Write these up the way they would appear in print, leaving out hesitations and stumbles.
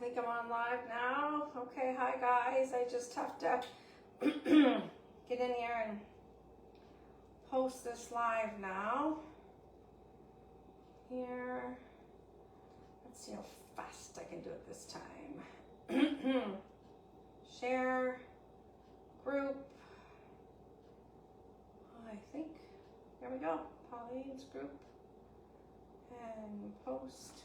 think I'm on live now. Okay, hi guys. I just have to get in here and post this live now. Here. Let's see how fast I can do it this time. Share group. I think. Here we go. Pauline's group. And post.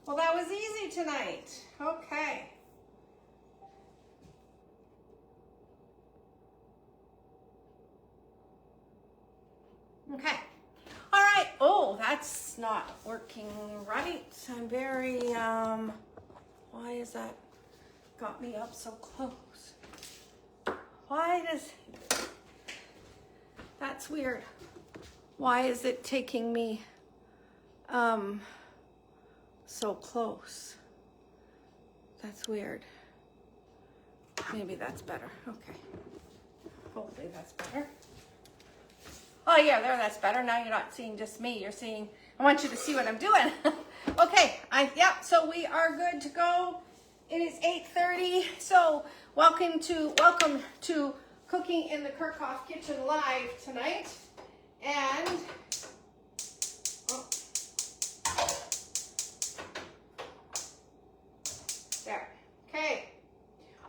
Well, that was easy tonight. Okay. Okay. All right. Oh, that's not working right. I'm very, why is that got me up so close? Why does, that's weird. Why is it taking me, so close? That's weird. Maybe that's better. Okay. Hopefully that's better. Oh yeah, there, that's better. Now you're not seeing just me. You're seeing, I want you to see what I'm doing. Okay, yeah, so we are good to go. It is 8:30. So welcome to Cooking in the Kirchhoff Kitchen Live tonight. And there. Okay.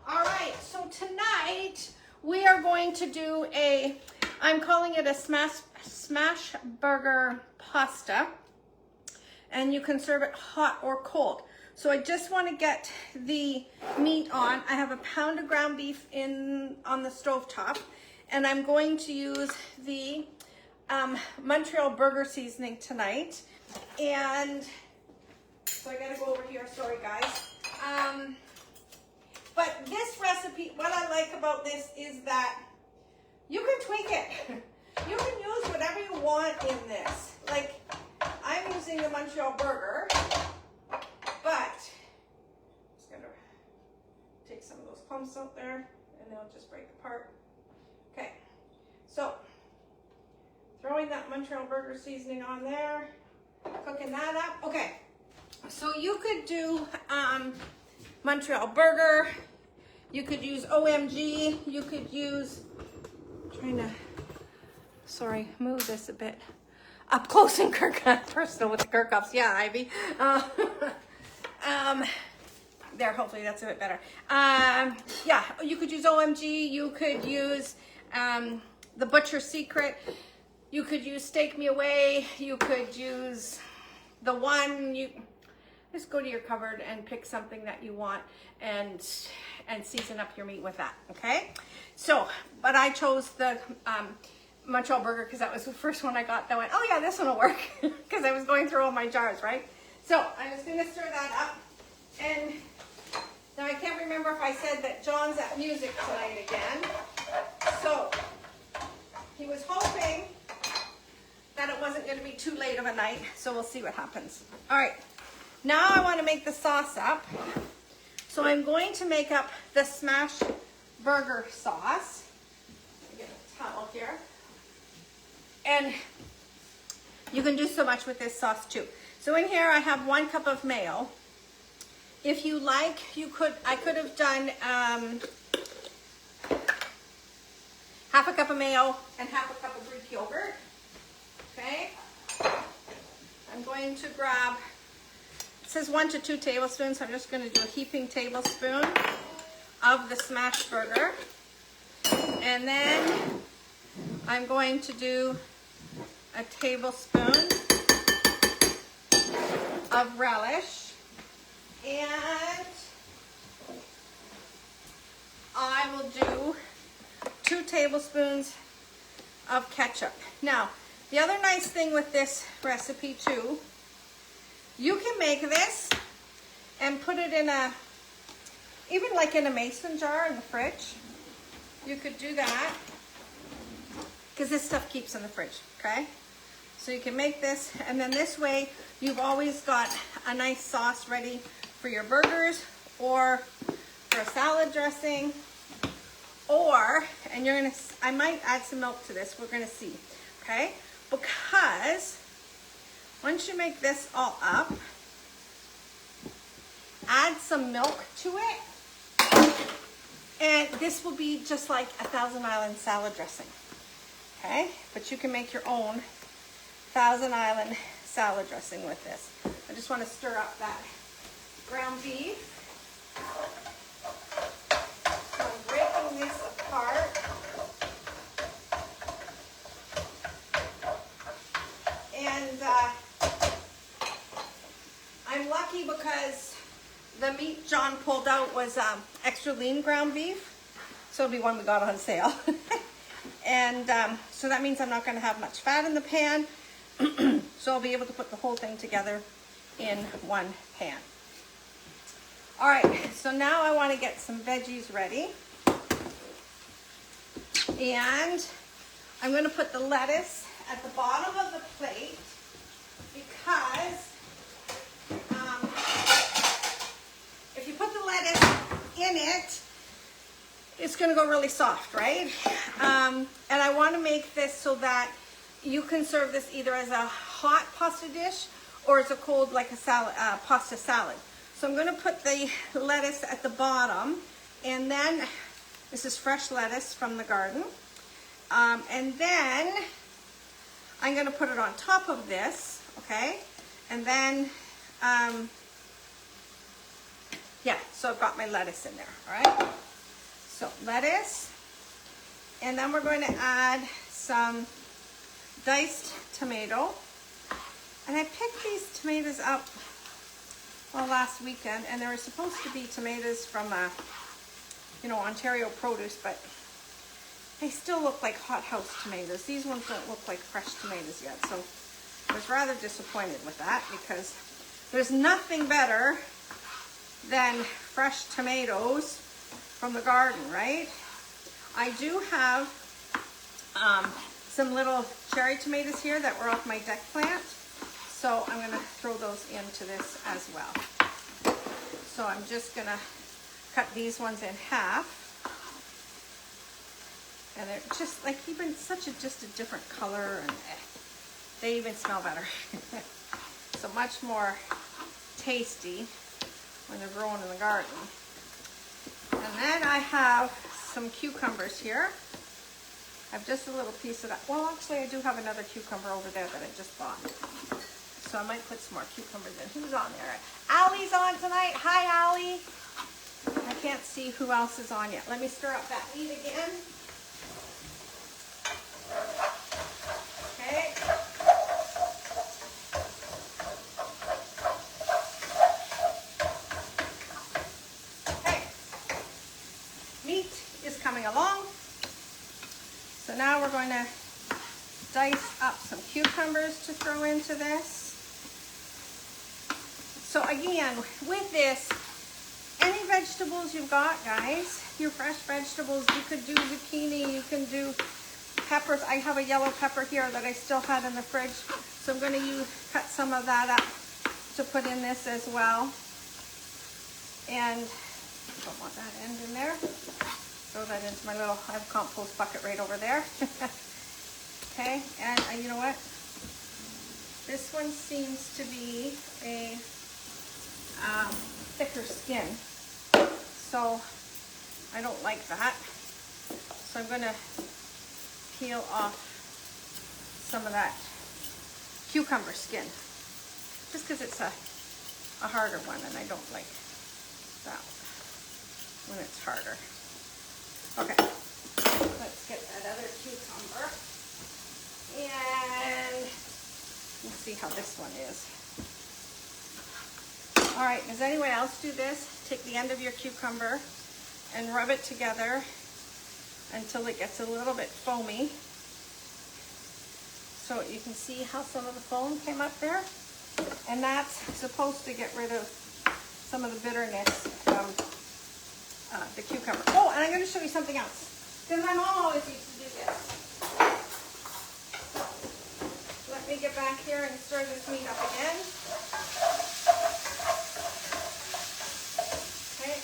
All right. So tonight we are going to do I'm calling it a smash burger pasta, and you can serve it hot or cold. So I just want to get the meat on. I have a pound of ground beef on the stovetop, and I'm going to use the Montreal burger seasoning tonight. And so I gotta go over here, sorry guys. But this recipe, what I like about this is that you can tweak it. You can use whatever you want in this. Like, I'm using the Montreal burger, but I'm just gonna take some of those clumps out there and they'll just break apart. Okay, so throwing that Montreal burger seasoning on there, cooking that up. Okay, so you could do Montreal burger, you could use OMG, you could use, sorry, move this a bit up close and personal with the Kirchhoffs. Yeah, Ivy. There, hopefully that's a bit better. Yeah, you could use OMG, you could use the Butcher Secret, you could use Steak Me Away, you could use the one, you just go to your cupboard and pick something that you want and season up your meat with that, okay? So, but I chose the Montreal burger because that was the first one I got that went, oh yeah, this one will work, because I was going through all my jars, right? So I'm just gonna stir that up, and now I can't remember if I said that John's at music tonight again. So he was hoping that it wasn't gonna be too late of a night, so we'll see what happens. All right, now I wanna make the sauce up. So I'm going to make up the smash burger sauce. Get a towel here. And you can do so much with this sauce too. So in here I have 1 cup of mayo. If you like, I could have done half a cup of mayo and half a cup of Greek yogurt. Okay. I'm going to grab, it says 1 to 2 tablespoons. So I'm just going to do a heaping tablespoon of the smash burger. And then I'm going to do a tablespoon of relish, and I will do 2 tablespoons of ketchup. Now, the other nice thing with this recipe too, you can make this and put it in even like in a mason jar in the fridge. You could do that, because this stuff keeps in the fridge, okay? So you can make this, and then this way you've always got a nice sauce ready for your burgers or for a salad dressing Or, and you're gonna, I might add some milk to this, we're gonna see, okay? Because once you make this all up, add some milk to it, and this will be just like a Thousand Island salad dressing, okay? But you can make your own Thousand Island salad dressing with this. I just want to stir up that ground beef. So I'm breaking this apart. And I'm lucky because the meat John pulled out was extra lean ground beef. So it'll be one we got on sale. And so that means I'm not going to have much fat in the pan. So I'll be able to put the whole thing together in one pan. All right, so now I want to get some veggies ready. And I'm going to put the lettuce at the bottom of the plate because if you put the lettuce in it, it's going to go really soft, right? And I want to make this so that you can serve this either as a hot pasta dish or as a cold, like a salad, pasta salad. So I'm going to put the lettuce at the bottom, and then this is fresh lettuce from the garden. And then I'm going to put it on top of this, okay? And then, yeah, so I've got my lettuce in there, all right? So lettuce, and then we're going to add some diced tomato. And I picked these tomatoes up, well, last weekend, and they were supposed to be tomatoes from, you know, Ontario Produce, but they still look like hothouse tomatoes. These ones don't look like fresh tomatoes yet, so I was rather disappointed with that because there's nothing better than fresh tomatoes from the garden, right? I do have some little cherry tomatoes here that were off my deck plant, so I'm going to throw those into this as well. So I'm just going to cut these ones in half, and they're just like even just a different color, and they even smell better. So much more tasty when they're growing in the garden. And then I have some cucumbers here. I have just a little piece of that. Well, actually, I do have another cucumber over there that I just bought. So I might put some more cucumbers in. Who's on there? Allie's on tonight. Hi, Allie. I can't see who else is on yet. Let me stir up that meat again. Okay. Okay. Meat is coming along. So now we're going to dice up some cucumbers to throw into this. So again, with this, any vegetables you've got, guys, your fresh vegetables, you could do zucchini, you can do peppers. I have a yellow pepper here that I still had in the fridge, so I'm going to cut some of that up to put in this as well. And don't want that end in there. Throw that into my little, I have a compost bucket right over there. Okay, and you know what? This one seems to be a thicker skin, so I don't like that. So I'm going to peel off some of that cucumber skin, just because it's a harder one, and I don't like that when it's harder. Okay, let's get that other cucumber, and let's see how this one is. All right, does anyone else do this? Take the end of your cucumber and rub it together until it gets a little bit foamy. So you can see how some of the foam came up there. And that's supposed to get rid of some of the bitterness from the cucumber. Oh, and I'm going to show you something else, because my mom always used to do this. Let me get back here and stir this meat up again. Okay,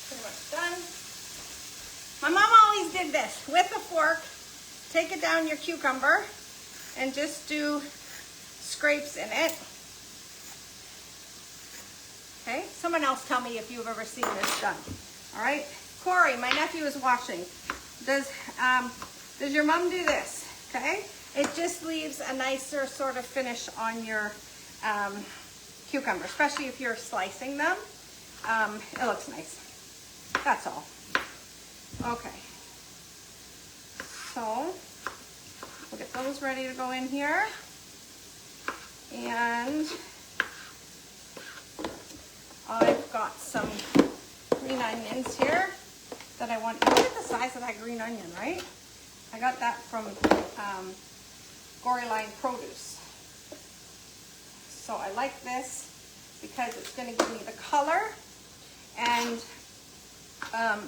pretty much done. did this with a fork. Take it down your cucumber and just do scrapes in it. Okay, someone else tell me if you've ever seen this done. All right, Corey, my nephew is watching. Does your mom do this? Okay, it just leaves a nicer sort of finish on your cucumber, especially if you're slicing them. It looks nice. That's all. Okay, so we'll get those ready to go in here. And I've got some green onions here that I want. Look at the size of that green onion, right? I got that from Gory Line Produce. So I like this because it's going to give me the color and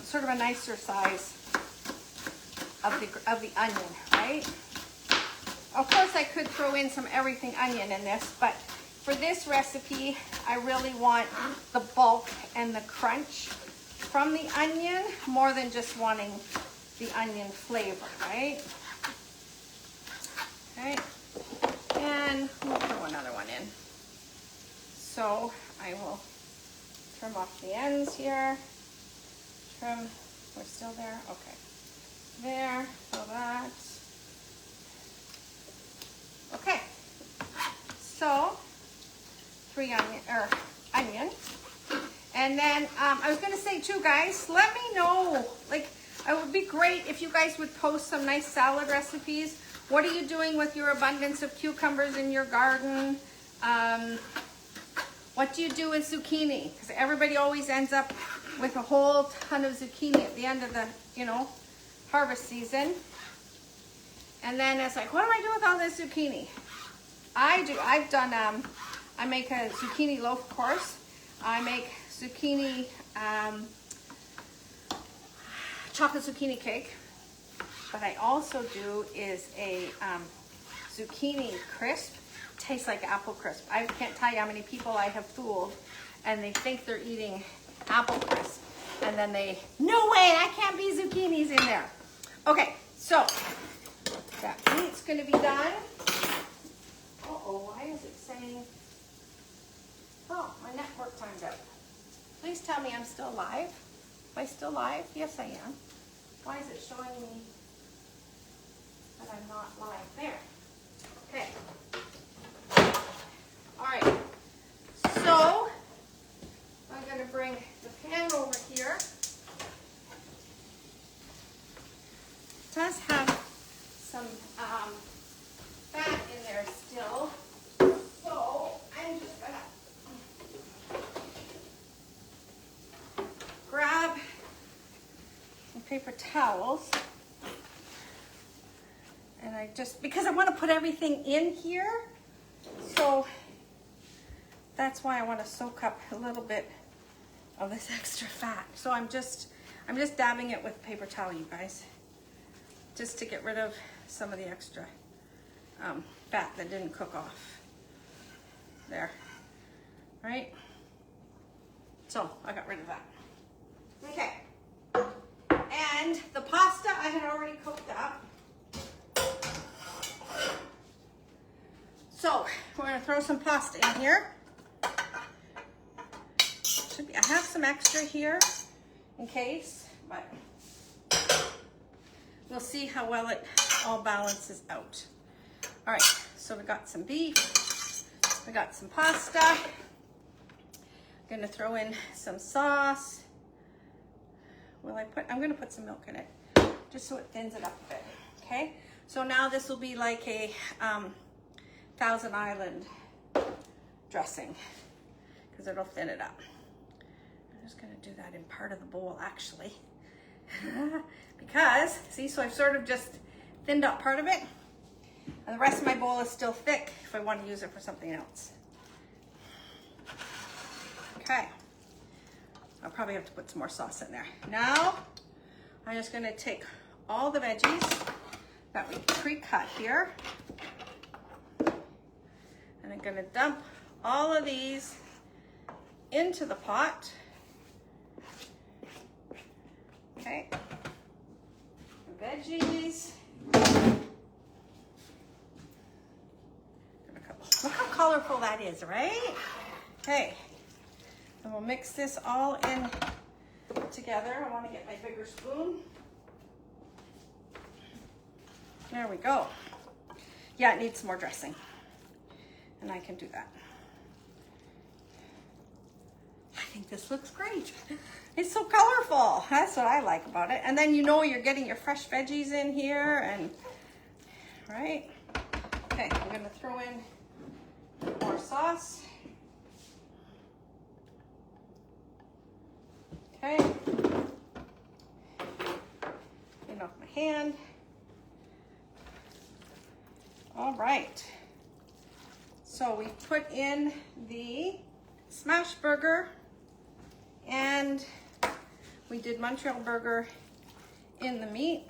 sort of a nicer size of the onion, right? Of course, I could throw in some everything onion in this, but for this recipe, I really want the bulk and the crunch from the onion more than just wanting the onion flavor, right? Okay, and we'll throw another one in. So I will trim off the ends here. Trim, we're still there, okay. There, so that. Okay, so 3 onion. And then I was gonna say too, guys, let me know, like, it would be great if you guys would post some nice salad recipes. What are you doing with your abundance of cucumbers in your garden? What do you do with zucchini? Because everybody always ends up with a whole ton of zucchini at the end of the, harvest season. And then it's like, what do I do with all this zucchini? I've done, I make a zucchini loaf course. I make zucchini, chocolate zucchini cake. What I also do is a zucchini crisp. Tastes like apple crisp. I can't tell you how many people I have fooled and they think they're eating apple crisp. And then no way, that can't be zucchinis in there. Okay, so that meat's gonna be done. Uh-oh, why is it saying, oh, my network timed out. Please tell me I'm still live. Am I still live? Yes, I am. Why is it showing me that I'm not live? There. Okay. All right. So I'm going to bring the pan over here. It does have some fat in there still. So I'm just going to grab some paper towels. And because I want to put everything in here, so that's why I want to soak up a little bit of this extra fat. So I'm just dabbing it with a paper towel, you guys, just to get rid of some of the extra fat that didn't cook off. There, right? So I got rid of that. Okay, and the pasta I had already cooked up. So we're gonna throw some pasta in here. I have some extra here in case, but we'll see how well it all balances out. All right, so we got some beef, we got some pasta. I'm gonna throw in some sauce. I'm gonna put some milk in it, just so it thins it up a bit, okay? So now this will be like a Thousand Island dressing, because it'll thin it up. I'm just gonna do that in part of the bowl, actually. Because, see, so I've sort of just thinned up part of it, and the rest of my bowl is still thick if I want to use it for something else. Okay, I'll probably have to put some more sauce in there. Now, I'm just gonna take all the veggies that we pre-cut here, and I'm gonna dump all of these into the pot. Okay, colorful that is, right? Okay, and we'll mix this all in together. I want to get my bigger spoon. There we go. Yeah, it needs some more dressing, and I can do that. I think this looks great. It's so colorful. That's what I like about it. And then you know you're getting your fresh veggies in here, and right? Okay, I'm gonna throw in more sauce. Okay. Clean off my hand. All right. So we put in the smash burger, and we did Montreal burger in the meat.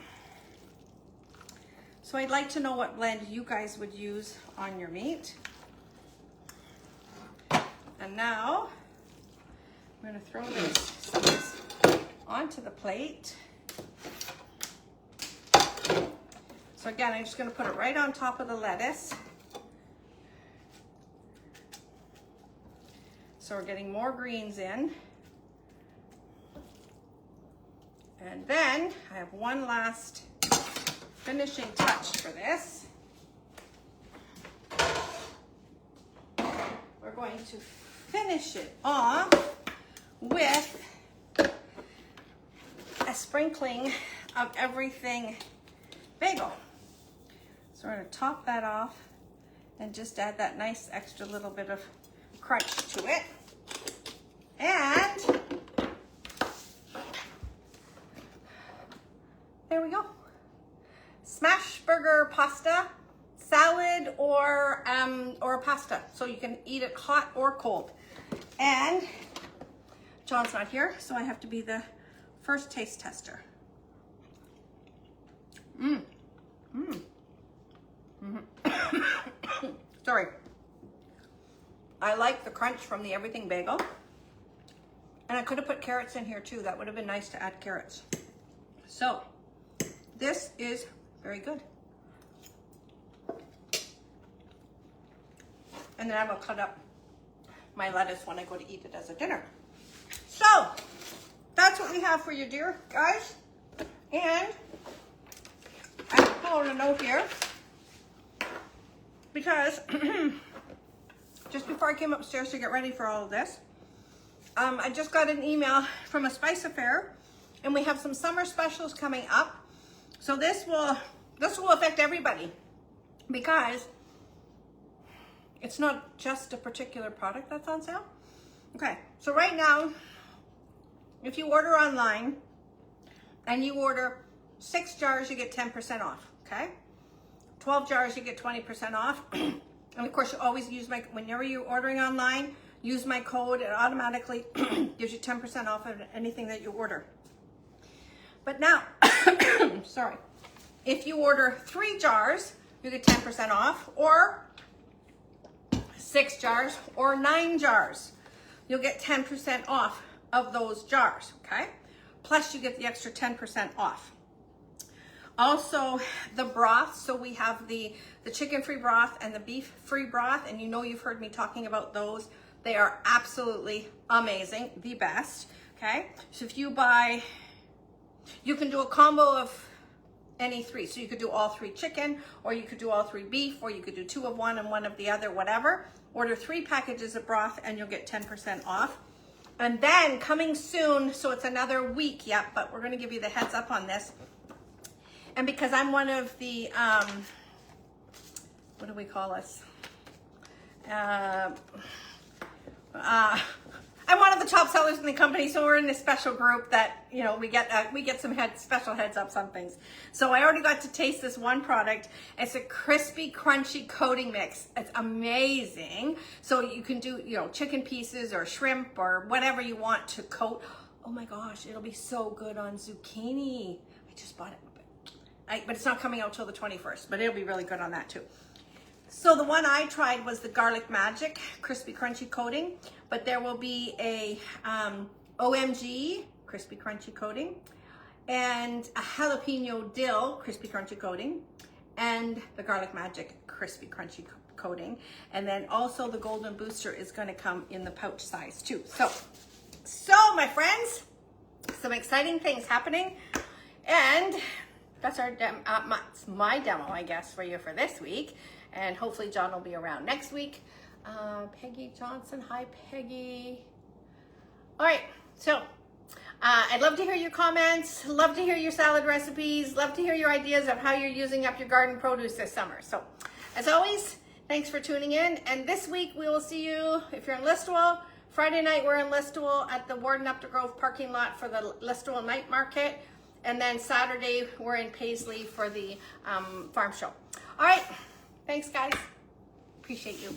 So I'd like to know what blend you guys would use on your meat. And now I'm going to throw this onto the plate. So again, I'm just going to put it right on top of the lettuce. So we're getting more greens in. And then I have one last finishing touch for this. We're going to finish it off with a sprinkling of everything bagel. So we're going to top that off and just add that nice extra little bit of crunch to it. And there we go. Smash burger pasta, salad, or pasta. So you can eat it hot or cold. And John's not here, so I have to be the first taste tester. Sorry. I like the crunch from the everything bagel. And I could have put carrots in here too. That would have been nice to add carrots. So this is very good. And then I will cut up my lettuce when I go to eat it as a dinner. So that's what we have for you, dear guys. And I'm pulling a note here because just before I came upstairs to get ready for all of this, I just got an email from a Spice Affair, and we have some summer specials coming up. So this will affect everybody because it's not just a particular product that's on sale. Okay, so right now, if you order online and you order 6 jars, you get 10% off, okay? 12 jars, you get 20% off. And of course, you always use whenever you're ordering online, use my code. It automatically gives you 10% off of anything that you order. But now, sorry, if you order 3 jars, you get 10% off, or 6 jars, or 9 jars. You'll get 10% off of those jars, okay? Plus you get the extra 10% off. Also, the broth. So we have the chicken-free broth and the beef-free broth, and you know you've heard me talking about those. They are absolutely amazing, the best, okay? So if you buy, you can do a combo of any 3. So you could do all 3 chicken, or you could do all 3 beef, or you could do 2 of one and 1 of the other, whatever. Order 3 packages of broth and you'll get 10% off. And then coming soon, so it's another week yet, but we're gonna give you the heads up on this. And because I'm one of the, what do we call us? I'm one of the top sellers in the company, so we're in this special group that, you know, we get some special heads ups on things. So I already got to taste this one product. It's a crispy, crunchy coating mix. It's amazing. So you can do, you know, chicken pieces or shrimp or whatever you want to coat. Oh my gosh, it'll be so good on zucchini. I just bought it, but it's not coming out till the 21st, but it'll be really good on that too. So the one I tried was the Garlic Magic Crispy Crunchy Coating, but there will be a OMG Crispy Crunchy Coating, and a Jalapeno Dill Crispy Crunchy Coating, and the Garlic Magic Crispy Crunchy coating. And then also the Golden Booster is going to come in the pouch size too. So my friends, some exciting things happening. And that's our my demo, I guess, for you for this week. And hopefully John will be around next week. Peggy Johnson, hi Peggy. All right, so I'd love to hear your comments, love to hear your salad recipes, love to hear your ideas of how you're using up your garden produce this summer. So as always, thanks for tuning in. And this week we will see you, if you're in Listowel, Friday night we're in Listowel at the Warden Upton Grove parking lot for the Listowel Night Market. And then Saturday we're in Paisley for the farm show. All right, thanks guys, appreciate you.